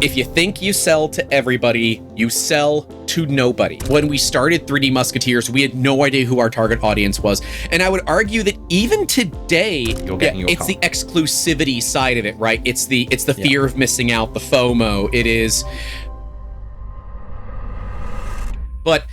If you think you sell to everybody, you sell to nobody. When we started 3D Musketeers, we had no idea who our target audience was. And I would argue that even today, it's the exclusivity side of it, right? It's the fear of missing out, the FOMO. It is. But,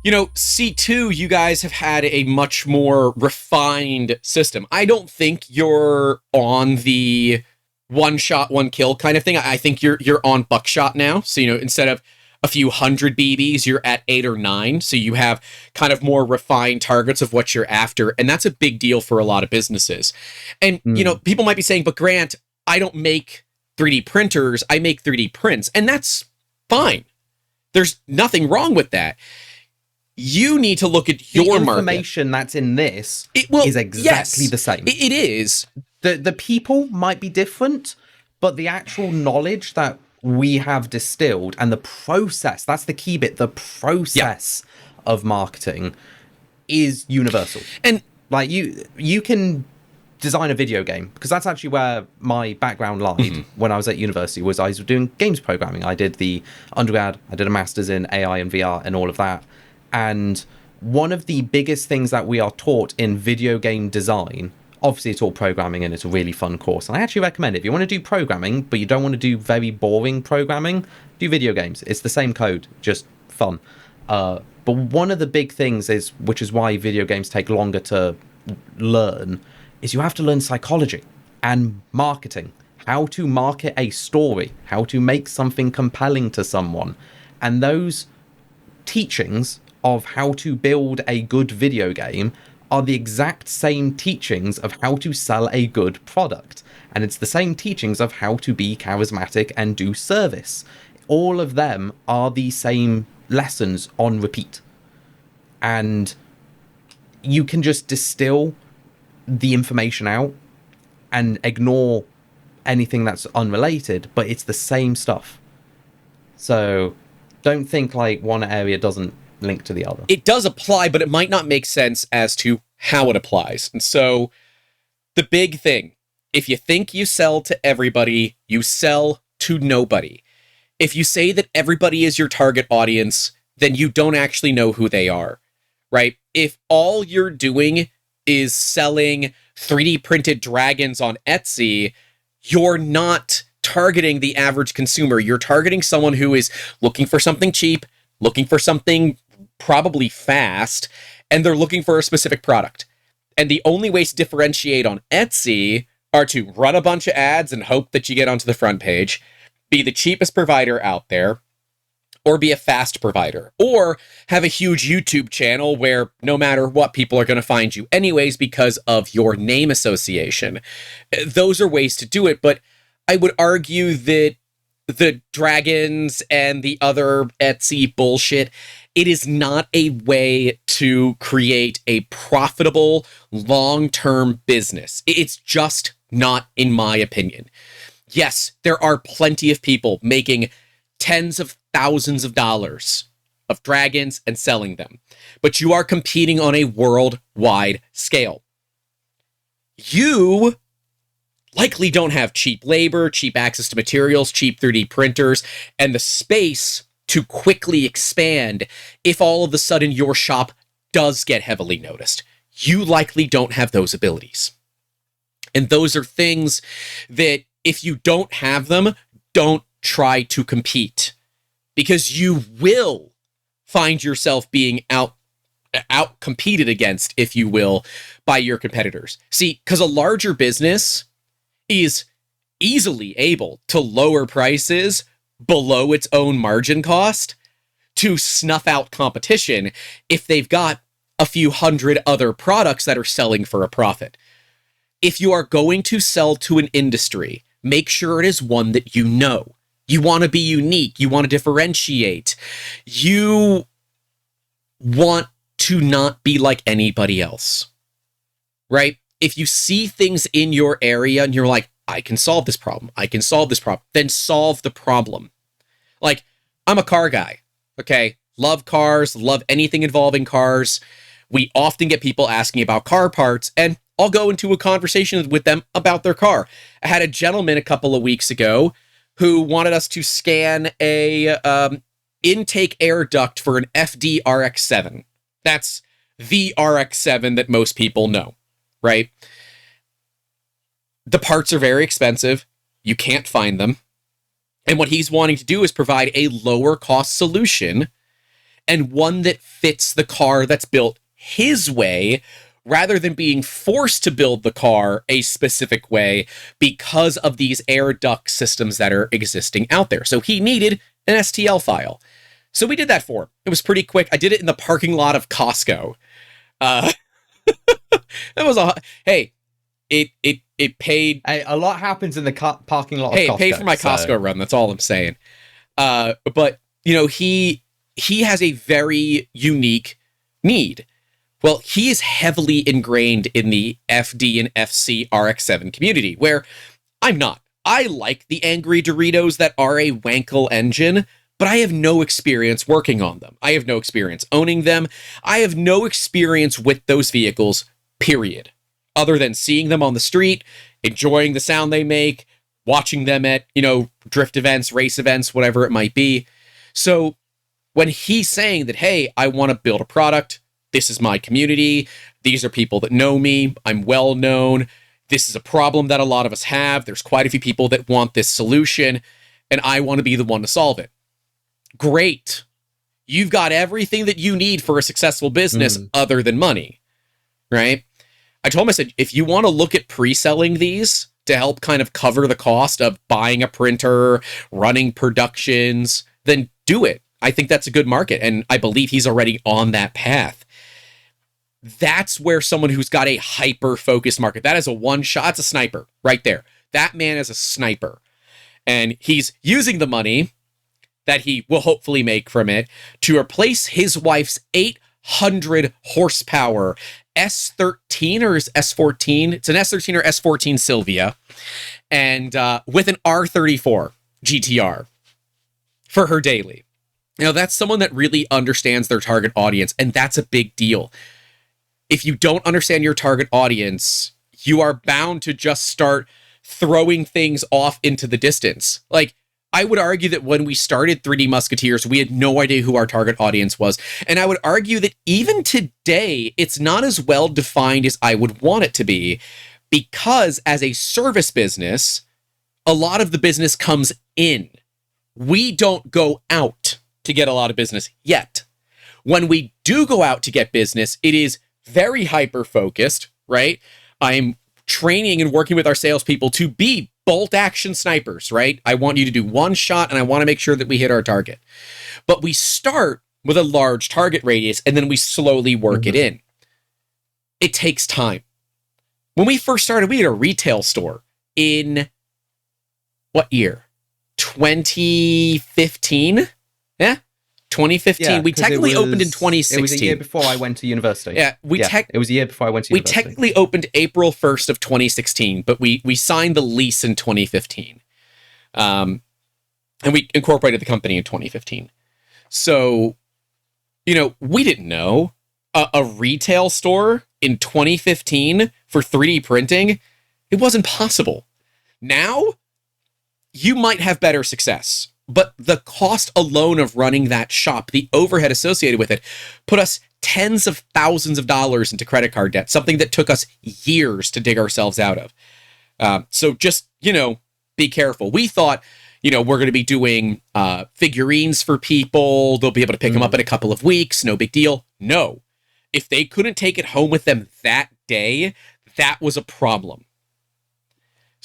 you know, C2, you guys have had a much more refined system. I don't think you're on the one shot, one kill kind of thing. I think you're on buckshot now. So, you know, instead of a few hundred BBs, you're at 8 or 9. So you have kind of more refined targets of what you're after. And that's a big deal for a lot of businesses. And, you know, people might be saying, but Grant, I don't make 3D printers. I make 3D prints. And that's fine. There's nothing wrong with that. You need to look at your market. The information that's in this is exactly the same. It is. The people might be different, but the actual knowledge that we have distilled and the process, that's the key bit, the process of marketing is universal. And like you can design a video game, because that's actually where my background lied when I was at university. Was I was doing games programming. I did the undergrad, I did a master's in AI and VR and all of that. And one of the biggest things that we are taught in video game design, obviously it's all programming and it's a really fun course. And I actually recommend it. If you want to do programming, but you don't want to do very boring programming, do video games. It's the same code, just fun. But one of the big things is, which is why video games take longer to learn, is you have to learn psychology and marketing, how to market a story, how to make something compelling to someone. And those teachings of how to build a good video game are the exact same teachings of how to sell a good product. And it's the same teachings of how to be charismatic and do service. All of them are the same lessons on repeat. And you can just distill the information out and ignore anything that's unrelated, but it's the same stuff. So don't think like one area doesn't link to the other. It does apply, but it might not make sense as to how it applies. And so the big thing, if you think you sell to everybody, you sell to nobody. If you say that everybody is your target audience, then you don't actually know who they are, right? If all you're doing is selling 3D printed dragons on Etsy, you're not targeting the average consumer. You're targeting someone who is looking for something cheap, looking for something probably fast, and they're looking for a specific product. And the only ways to differentiate on Etsy are to run a bunch of ads and hope that you get onto the front page, be the cheapest provider out there, or be a fast provider, or have a huge YouTube channel where no matter what, people are going to find you anyways because of your name association. Those are ways to do it, but I would argue that the dragons and the other Etsy bullshit, it is not a way to create a profitable long-term business. It's just not, in my opinion. Yes, there are plenty of people making tens of thousands of dollars of dragons and selling them, but you are competing on a worldwide scale. You likely don't have cheap labor, cheap access to materials, cheap 3D printers, and the space to quickly expand if all of a sudden your shop does get heavily noticed. You likely don't have those abilities. And those are things that if you don't have them, don't try to compete, because you will find yourself being out competed against, if you will, by your competitors. See, because a larger business is easily able to lower prices below its own margin cost to snuff out competition if they've got a few hundred other products that are selling for a profit. If you are going to sell to an industry, make sure it is one that you know. You want to be unique. You want to differentiate. You want to not be like anybody else, right? If you see things in your area and you're like, I can solve this problem, I can solve this problem, then solve the problem. Like, I'm a car guy, okay? Love cars, love anything involving cars. We often get people asking about car parts, and I'll go into a conversation with them about their car. I had a gentleman a couple of weeks ago who wanted us to scan a intake air duct for an FD RX-7. That's the RX-7 that most people know, right? The parts are very expensive. You can't find them. And what he's wanting to do is provide a lower cost solution, and one that fits the car that's built his way, rather than being forced to build the car a specific way because of these air duct systems that are existing out there. So he needed an STL file. So we did that for him. It was pretty quick. I did it in the parking lot of Costco. That was it paid. A lot happens in the parking lot of Costco. It paid for my Costco run. That's all I'm saying. But you know, he has a very unique need. Well, he is heavily ingrained in the FD and FC RX-7 community, where I'm not. I like the angry Doritos that are a Wankel engine, but I have no experience working on them. I have no experience owning them. I have no experience with those vehicles, period. Other than seeing them on the street, enjoying the sound they make, watching them at, drift events, race events, whatever it might be. So when he's saying that, hey, I want to build a product, this is my community, these are people that know me, I'm well known, this is a problem that a lot of us have, there's quite a few people that want this solution, and I want to be the one to solve it. Great. You've got everything that you need for a successful business other than money, right? I told him, I said, if you want to look at pre-selling these to help kind of cover the cost of buying a printer, running productions, then do it. I think that's a good market, and I believe he's already on that path. That's where someone who's got a hyper-focused market, that is a one-shot, it's a sniper right there. That man is a sniper. And he's using the money that he will hopefully make from it to replace his wife's 800 horsepower S13 or S14. It's an S13 or S14 Sylvia, and with an R34 GTR for her daily. That's someone that really understands their target audience, and that's a big deal. If you don't understand your target audience, you are bound to just start throwing things off into the distance. Like, I would argue that when we started 3D Musketeers, we had no idea who our target audience was. And I would argue that even today, it's not as well defined as I would want it to be, because as a service business, a lot of the business comes in. We don't go out to get a lot of business yet. When we do go out to get business, it is very hyper-focused, right? I'm training and working with our salespeople to be bolt action snipers, right? I want you to do one shot, and I want to make sure that we hit our target. But we start with a large target radius, and then we slowly work it in. It takes time. When we first started, we had a retail store in what year? 2015? Yeah? 2015. Yeah, we technically opened in 2016. It was a year before I went to university. Yeah, it was a year before I went to university. We technically opened April 1st of 2016, but we signed the lease in 2015. And we incorporated the company in 2015. So, we didn't know a retail store in 2015 for 3D printing, it wasn't possible. Now, you might have better success. But the cost alone of running that shop, the overhead associated with it, put us tens of thousands of dollars into credit card debt, something that took us years to dig ourselves out of. So just, be careful. We thought, we're going to be doing figurines for people. They'll be able to pick them up in a couple of weeks. No big deal. No. If they couldn't take it home with them that day, that was a problem.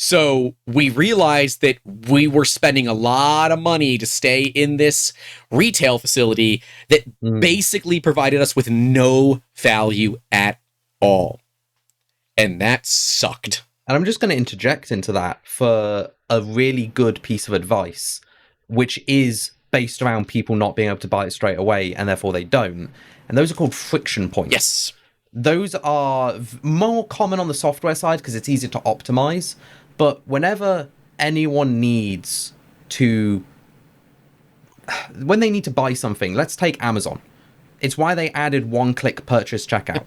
So we realized that we were spending a lot of money to stay in this retail facility that basically provided us with no value at all. And that sucked. And I'm just going to interject into that for a really good piece of advice, which is based around people not being able to buy it straight away, and therefore they don't. And those are called friction points. Yes. Those are more common on the software side because it's easier to optimize. But whenever anyone needs to, when they need to buy something, let's take Amazon. It's why they added one-click purchase checkout.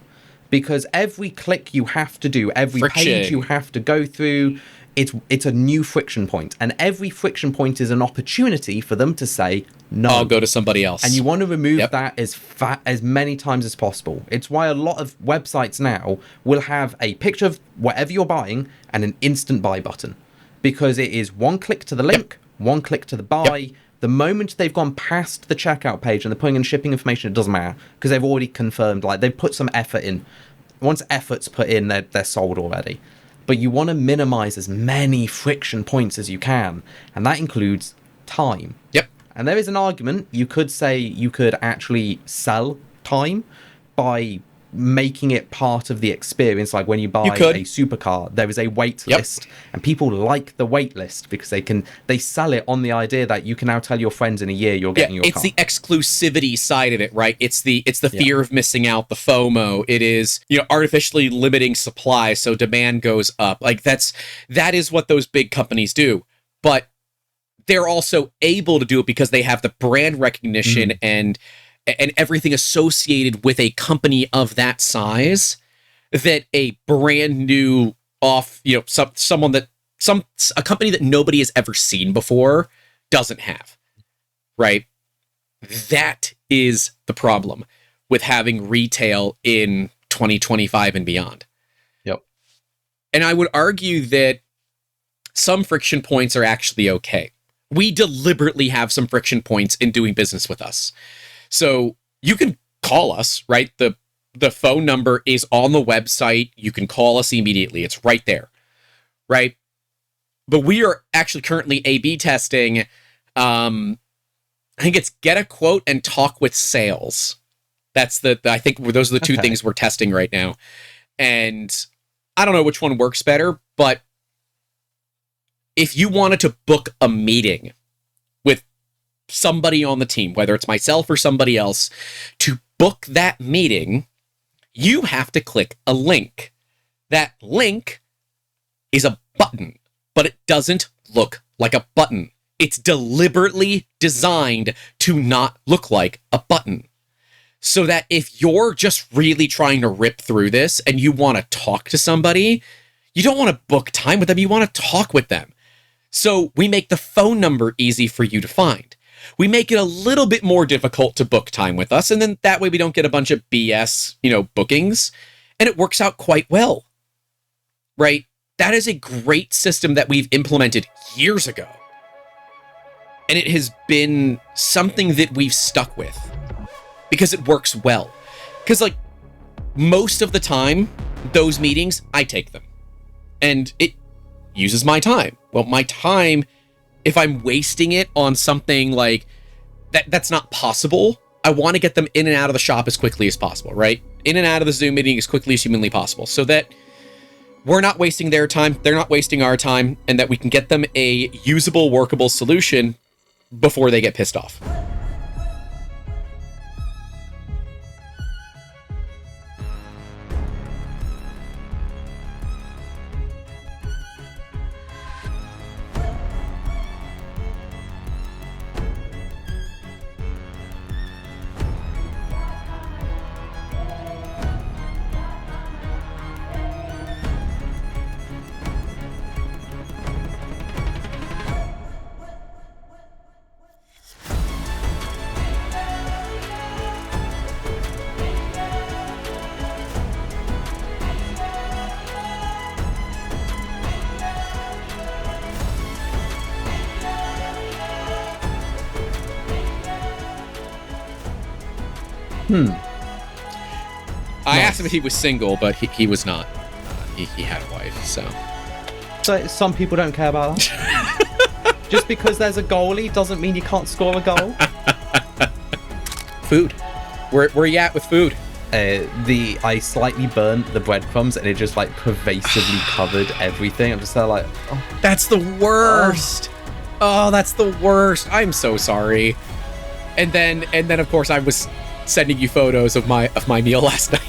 Because every click you have to do, every page you have to go through, it's a new friction point, and every friction point is an opportunity for them to say no. I'll go to somebody else. And you want to remove that as many times as possible. It's why a lot of websites now will have a picture of whatever you're buying and an instant buy button, because it is one click to the link, one click to the buy. The moment they've gone past the checkout page and they're putting in shipping information, it doesn't matter, because they've already confirmed, like, they've put some effort in. Once effort's put in, they're sold already. But you want to minimize as many friction points as you can, and that includes time. Yep. And there is an argument. You could say you could actually sell time by making it part of the experience. Like when you buy a supercar, there is a wait list, and people like the wait list because they sell it on the idea that you can now tell your friends in a year you're getting your car. It's the exclusivity side of it, right? It's the fear of missing out, the FOMO. It is, artificially limiting supply so demand goes up. Like that is what those big companies do. But they're also able to do it because they have the brand recognition and everything associated with a company of that size that a brand new a company that nobody has ever seen before doesn't have, right? That is the problem with having retail in 2025 and beyond. Yep. And I would argue that some friction points are actually okay. We deliberately have some friction points in doing business with us. So you can call us, right? The phone number is on the website. You can call us immediately. It's right there, right? But we are actually currently A/B testing. I think it's get a quote and talk with sales. That's I think those are the two things we're testing right now. And I don't know which one works better, but if you wanted to book a meeting with somebody on the team, whether it's myself or somebody else, to book that meeting, you have to click a link. That link is a button, but it doesn't look like a button. It's deliberately designed to not look like a button. So that if you're just really trying to rip through this and you want to talk to somebody, you don't want to book time with them, you want to talk with them. So we make the phone number easy for you to find. We make it a little bit more difficult to book time with us, and then that way we don't get a bunch of BS, bookings, and it works out quite well, right? That is a great system that we've implemented years ago, and it has been something that we've stuck with because it works well. Because, most of the time, those meetings, I take them, and it uses my time. Well, my time, if I'm wasting it on something like that's not possible, I want to get them in and out of the shop as quickly as possible, right? In and out of the Zoom meeting as quickly as humanly possible, so that we're not wasting their time, they're not wasting our time, and that we can get them a usable, workable solution before they get pissed off. I asked him if he was single, but he was not. He had a wife, so some people don't care about that. Just because there's a goalie doesn't mean you can't score a goal. Food. Where are you at with food? I slightly burnt the breadcrumbs and it just pervasively covered everything. I'm just there oh. That's the worst. Oh, that's the worst. I'm so sorry. And then of course I was sending you photos of my meal last night.